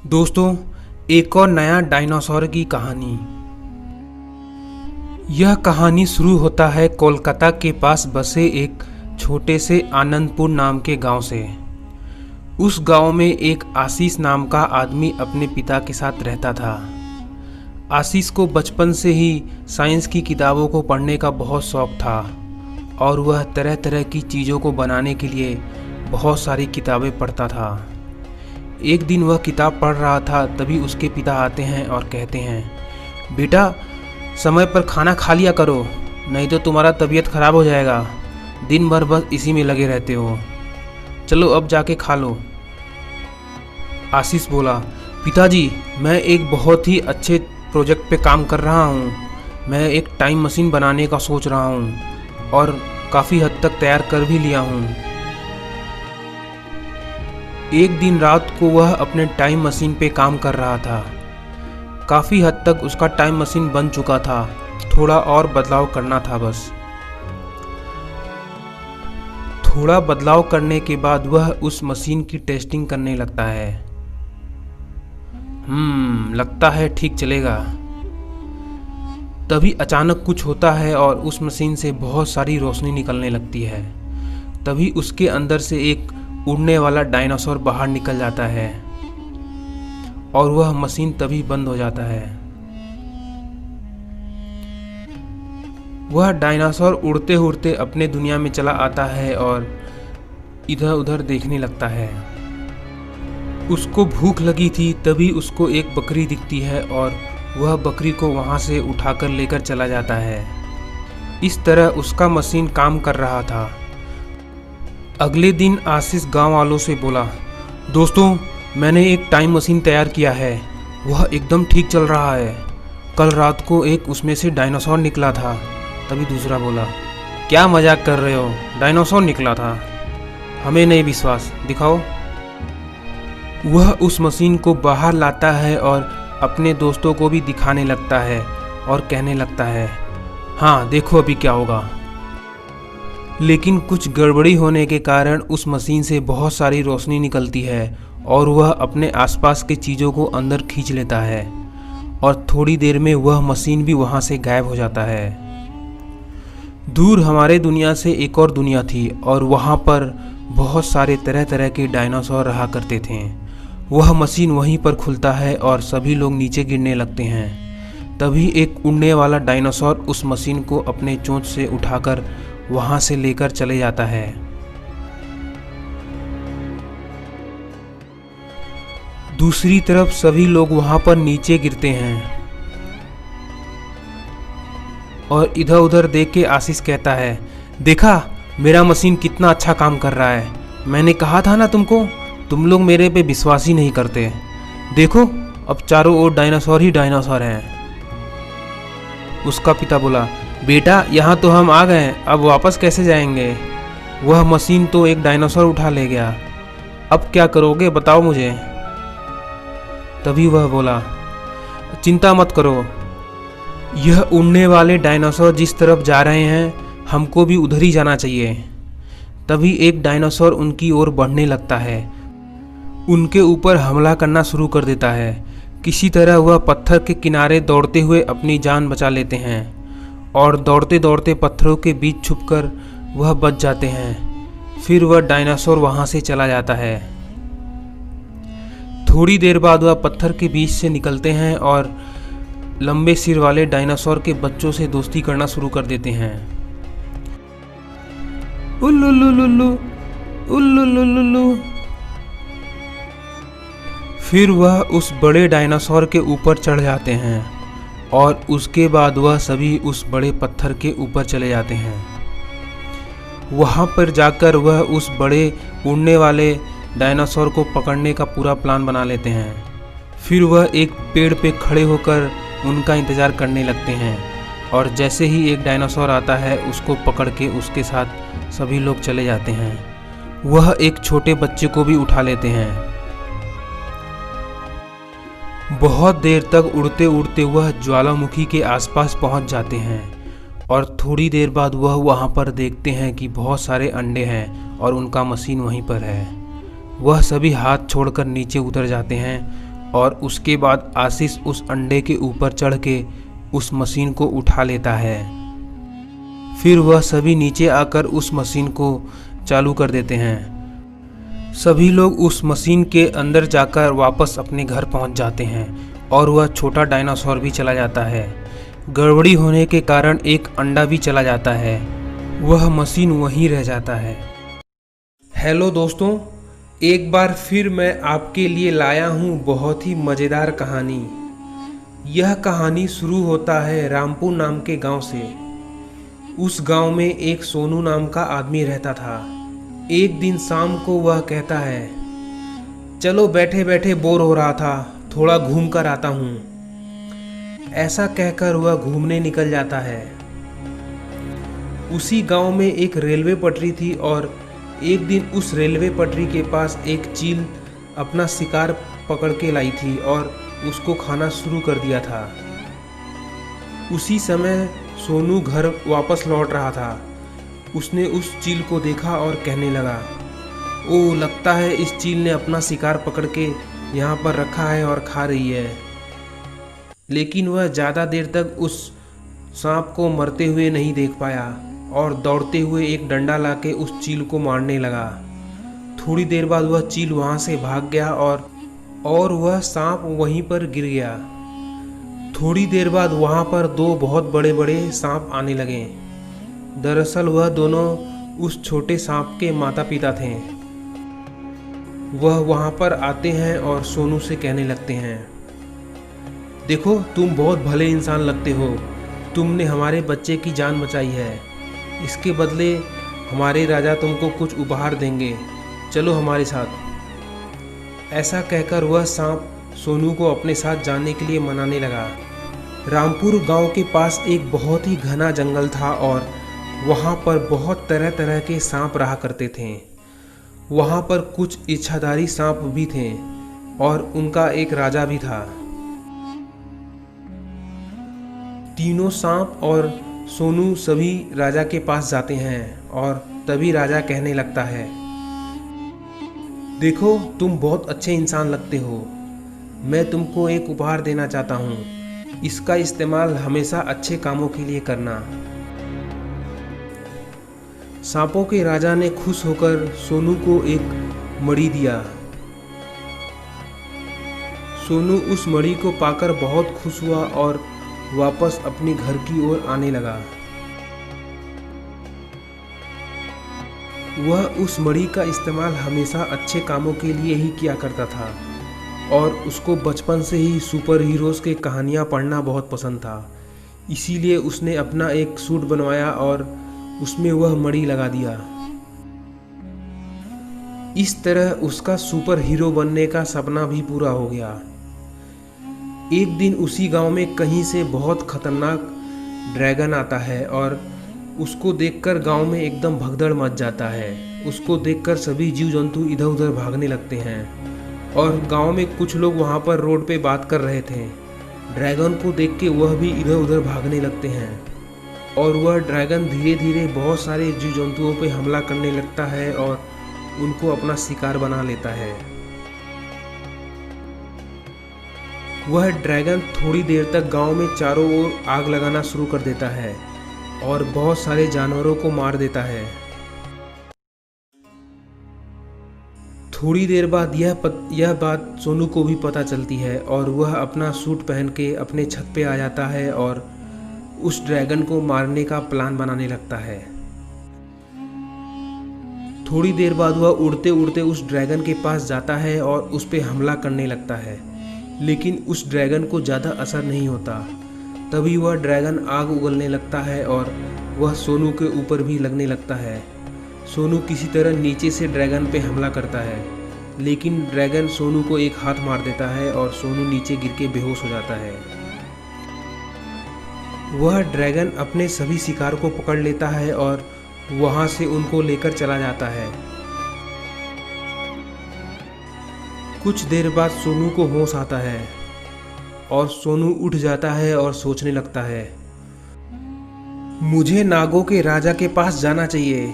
दोस्तों, एक और नया डायनासोर की कहानी। यह कहानी शुरू होता है कोलकाता के पास बसे एक छोटे से आनंदपुर नाम के गांव से। उस गांव में एक आशीष नाम का आदमी अपने पिता के साथ रहता था। आशीष को बचपन से ही साइंस की किताबों को पढ़ने का बहुत शौक था और वह तरह तरह की चीज़ों को बनाने के लिए बहुत सारी किताबें पढ़ता था। एक दिन वह किताब पढ़ रहा था, तभी उसके पिता आते हैं और कहते हैं, बेटा समय पर खाना खा लिया करो, नहीं तो तुम्हारा तबीयत खराब हो जाएगा। दिन भर बस इसी में लगे रहते हो। चलो अब जाके खा लो। आशीष बोला, पिताजी मैं एक बहुत ही अच्छे प्रोजेक्ट पे काम कर रहा हूँ। मैं एक टाइम मशीन बनाने का सोच रहा हूँ और काफ़ी हद तक तैयार कर भी लिया हूँ। एक दिन रात को वह अपने टाइम मशीन पे काम कर रहा था। काफ़ी हद तक उसका टाइम मशीन बन चुका था, थोड़ा और बदलाव करना था बस। थोड़ा बदलाव करने के बाद वह उस मशीन की टेस्टिंग करने लगता है। लगता है ठीक चलेगा। तभी अचानक कुछ होता है और उस मशीन से बहुत सारी रोशनी निकलने लगती है। तभी उसके अंदर से एक उड़ने वाला डायनासोर बाहर निकल जाता है और वह मशीन तभी बंद हो जाता है। वह डायनासोर उड़ते उड़ते अपने दुनिया में चला आता है और इधर उधर देखने लगता है। उसको भूख लगी थी, तभी उसको एक बकरी दिखती है और वह बकरी को वहां से उठाकर लेकर चला जाता है। इस तरह उसका मशीन काम कर रहा था। अगले दिन आशीष गांव वालों से बोला, दोस्तों मैंने एक टाइम मशीन तैयार किया है, वह एकदम ठीक चल रहा है। कल रात को एक उसमें से डायनासोर निकला था। तभी दूसरा बोला, क्या मजाक कर रहे हो, डायनासोर निकला था? हमें नहीं विश्वास, दिखाओ। वह उस मशीन को बाहर लाता है और अपने दोस्तों को भी दिखाने लगता है और कहने लगता है, हाँ देखो अभी क्या होगा। लेकिन कुछ गड़बड़ी होने के कारण उस मशीन से बहुत सारी रोशनी निकलती है और वह अपने आसपास की चीज़ों को अंदर खींच लेता है और थोड़ी देर में वह मशीन भी वहाँ से गायब हो जाता है। दूर हमारे दुनिया से एक और दुनिया थी और वहाँ पर बहुत सारे तरह तरह के डायनासोर रहा करते थे। वह मशीन वहीं पर खुलता है और सभी लोग नीचे गिरने लगते हैं। तभी एक उड़ने वाला डायनासोर उस मशीन को अपने चोंच से उठाकर वहां से लेकर चले जाता है। दूसरी तरफ सभी लोग वहां पर नीचे गिरते हैं और इधर उधर देख के आशीष कहता है, देखा मेरा मशीन कितना अच्छा काम कर रहा है। मैंने कहा था ना तुमको, तुम लोग मेरे पे विश्वास ही नहीं करते। देखो अब चारों ओर डायनासोर ही डायनासोर हैं। उसका पिता बोला, बेटा यहाँ तो हम आ गए, अब वापस कैसे जाएंगे? वह मशीन तो एक डायनासोर उठा ले गया, अब क्या करोगे बताओ मुझे। तभी वह बोला, चिंता मत करो, यह उड़ने वाले डायनासोर जिस तरफ जा रहे हैं हमको भी उधर ही जाना चाहिए। तभी एक डायनासोर उनकी ओर बढ़ने लगता है, उनके ऊपर हमला करना शुरू कर देता है। किसी तरह वह पत्थर के किनारे दौड़ते हुए अपनी जान बचा लेते हैं और दौड़ते दौड़ते पत्थरों के बीच छुपकर वह बच जाते हैं। फिर वह डायनासोर वहां से चला जाता है। थोड़ी देर बाद वह पत्थर के बीच से निकलते हैं और लंबे सिर वाले डायनासोर के बच्चों से दोस्ती करना शुरू कर देते हैं। उल्लुल्लुल्लु उल्लुल्लुल्लु। फिर वह उस बड़े डायनासोर के ऊपर चढ़ जाते हैं और उसके बाद वह सभी उस बड़े पत्थर के ऊपर चले जाते हैं। वहाँ पर जाकर वह उस बड़े उड़ने वाले डायनासोर को पकड़ने का पूरा प्लान बना लेते हैं। फिर वह एक पेड़ पे खड़े होकर उनका इंतज़ार करने लगते हैं और जैसे ही एक डायनासोर आता है उसको पकड़ के उसके साथ सभी लोग चले जाते हैं। वह एक छोटे बच्चे को भी उठा लेते हैं। बहुत देर तक उड़ते उड़ते वह ज्वालामुखी के आसपास पहुंच जाते हैं और थोड़ी देर बाद वह वहां पर देखते हैं कि बहुत सारे अंडे हैं और उनका मशीन वहीं पर है। वह सभी हाथ छोड़कर नीचे उतर जाते हैं और उसके बाद आशीष उस अंडे के ऊपर चढ़ के उस मशीन को उठा लेता है। फिर वह सभी नीचे आकर उस मशीन को चालू कर देते हैं। सभी लोग उस मशीन के अंदर जाकर वापस अपने घर पहुंच जाते हैं और वह छोटा डायनासोर भी चला जाता है। गड़बड़ी होने के कारण एक अंडा भी चला जाता है, वह मशीन वहीं रह जाता है। हेलो दोस्तों, एक बार फिर मैं आपके लिए लाया हूँ बहुत ही मज़ेदार कहानी। यह कहानी शुरू होता है रामपुर नाम के गांव से। उस गांव में एक सोनू नाम का आदमी रहता था। एक दिन शाम को वह कहता है, चलो बैठे बैठे बोर हो रहा था, थोड़ा घूम कर आता हूँ। ऐसा कहकर वह घूमने निकल जाता है। उसी गांव में एक रेलवे पटरी थी और एक दिन उस रेलवे पटरी के पास एक चील अपना शिकार पकड़ के लाई थी और उसको खाना शुरू कर दिया था। उसी समय सोनू घर वापस लौट रहा था। उसने उस चील को देखा और कहने लगा, ओह, लगता है इस चील ने अपना शिकार पकड़ के यहाँ पर रखा है और खा रही है। लेकिन वह ज़्यादा देर तक उस सांप को मरते हुए नहीं देख पाया और दौड़ते हुए एक डंडा लाके उस चील को मारने लगा। थोड़ी देर बाद वह चील वहाँ से भाग गया और वह सांप वहीं पर गिर गया। थोड़ी देर बाद वहाँ पर दो बहुत बड़े बड़े सांप आने लगे। दरअसल वह दोनों उस छोटे सांप के माता पिता थे। वह वहाँ पर आते हैं और सोनू से कहने लगते हैं, देखो, तुम बहुत भले इंसान लगते हो, तुमने हमारे बच्चे की जान बचाई है। इसके बदले हमारे राजा तुमको कुछ उपहार देंगे, चलो हमारे साथ। ऐसा कहकर वह सांप सोनू को अपने साथ जाने के लिए मनाने लगा। रामपुर गांव के पास एक बहुत ही घना जंगल था और वहां पर बहुत तरह तरह के सांप रहा करते थे। वहां पर कुछ इच्छाधारी सांप भी थे और उनका एक राजा भी था। तीनों सांप और सोनू सभी राजा के पास जाते हैं और तभी राजा कहने लगता है, देखो, तुम बहुत अच्छे इंसान लगते हो, मैं तुमको एक उपहार देना चाहता हूँ। इसका इस्तेमाल हमेशा अच्छे कामों के लिए करना। सांपों के राजा ने खुश होकर सोनू को एक मणि दिया। सोनू उस मणि को पाकर बहुत खुश हुआ और वापस अपने घर की ओर आने लगा। वह उस मणि का इस्तेमाल हमेशा अच्छे कामों के लिए ही किया करता था और उसको बचपन से ही सुपर हीरोज़ के कहानियाँ पढ़ना बहुत पसंद था। इसीलिए उसने अपना एक सूट बनवाया और उसमें वह मणि लगा दिया। इस तरह उसका सुपर हीरो बनने का सपना भी पूरा हो गया। एक दिन उसी गांव में कहीं से बहुत खतरनाक ड्रैगन आता है और उसको देखकर गांव में एकदम भगदड़ मच जाता है। उसको देखकर सभी जीव जंतु इधर उधर भागने लगते हैं और गांव में कुछ लोग वहां पर रोड पे बात कर रहे थे। ड्रैगन को देख के वह भी इधर उधर भागने लगते हैं और वह ड्रैगन धीरे धीरे बहुत सारे जीव जंतुओं पे हमला करने लगता है और उनको अपना शिकार बना लेता है। वह ड्रैगन थोड़ी देर तक गांव में चारों ओर आग लगाना शुरू कर देता है और बहुत सारे जानवरों को मार देता है। थोड़ी देर बाद यह बात सोनू को भी पता चलती है और वह अपना सूट पहन के अपने छत पे आ जाता है और उस ड्रैगन को मारने का प्लान बनाने लगता है। थोड़ी देर बाद वह उड़ते उड़ते उस ड्रैगन के पास जाता है और उस पर हमला करने लगता है, लेकिन उस ड्रैगन को ज़्यादा असर नहीं होता। तभी वह ड्रैगन आग उगलने लगता है और वह सोनू के ऊपर भी लगने लगता है। सोनू किसी तरह नीचे से ड्रैगन पे हमला करता है, लेकिन ड्रैगन सोनू को एक हाथ मार देता है और सोनू नीचे गिर के बेहोश हो जाता है। वह ड्रैगन अपने सभी शिकार को पकड़ लेता है और वहाँ से उनको लेकर चला जाता है। कुछ देर बाद सोनू को होश आता है और सोनू उठ जाता है और सोचने लगता है, मुझे नागों के राजा के पास जाना चाहिए,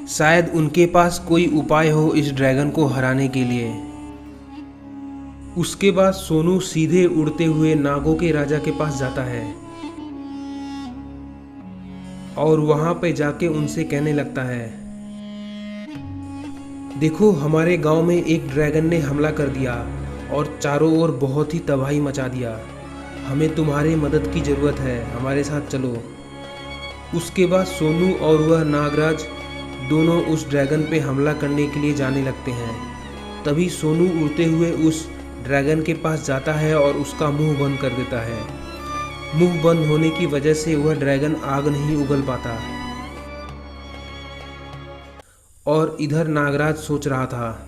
शायद उनके पास कोई उपाय हो इस ड्रैगन को हराने के लिए। उसके बाद सोनू सीधे उड़ते हुए नागों के राजा के पास जाता है और वहां पे जाके उनसे कहने लगता है, देखो हमारे गांव में एक ड्रैगन ने हमला कर दिया और चारों ओर बहुत ही तबाही मचा दिया। हमें तुम्हारी मदद की ज़रूरत है, हमारे साथ चलो। उसके बाद सोनू और वह नागराज दोनों उस ड्रैगन पे हमला करने के लिए जाने लगते हैं। तभी सोनू उड़ते हुए उस ड्रैगन के पास जाता है और उसका मुंह बंद कर देता है। मुंह बंद होने की वजह से वह ड्रैगन आग नहीं उगल पाता। और इधर नागराज सोच रहा था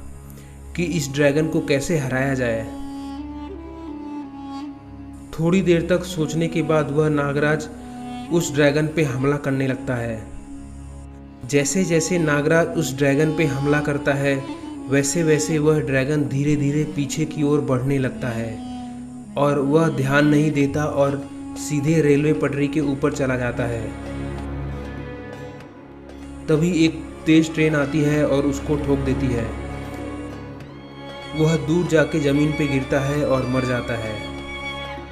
कि इस ड्रैगन को कैसे हराया जाए। थोड़ी देर तक सोचने के बाद वह नागराज उस ड्रैगन पे हमला करने लगता है। जैसे जैसे नागराज उस ड्रैगन पे हमला करता है वैसे वैसे वह ड्रैगन धीरे धीरे पीछे की ओर बढ़ने लगता है और वह ध्यान नहीं देता और सीधे रेलवे पटरी के ऊपर चला जाता है। तभी एक तेज ट्रेन आती है और उसको ठोक देती है। वह दूर जाके जमीन पे गिरता है और मर जाता है।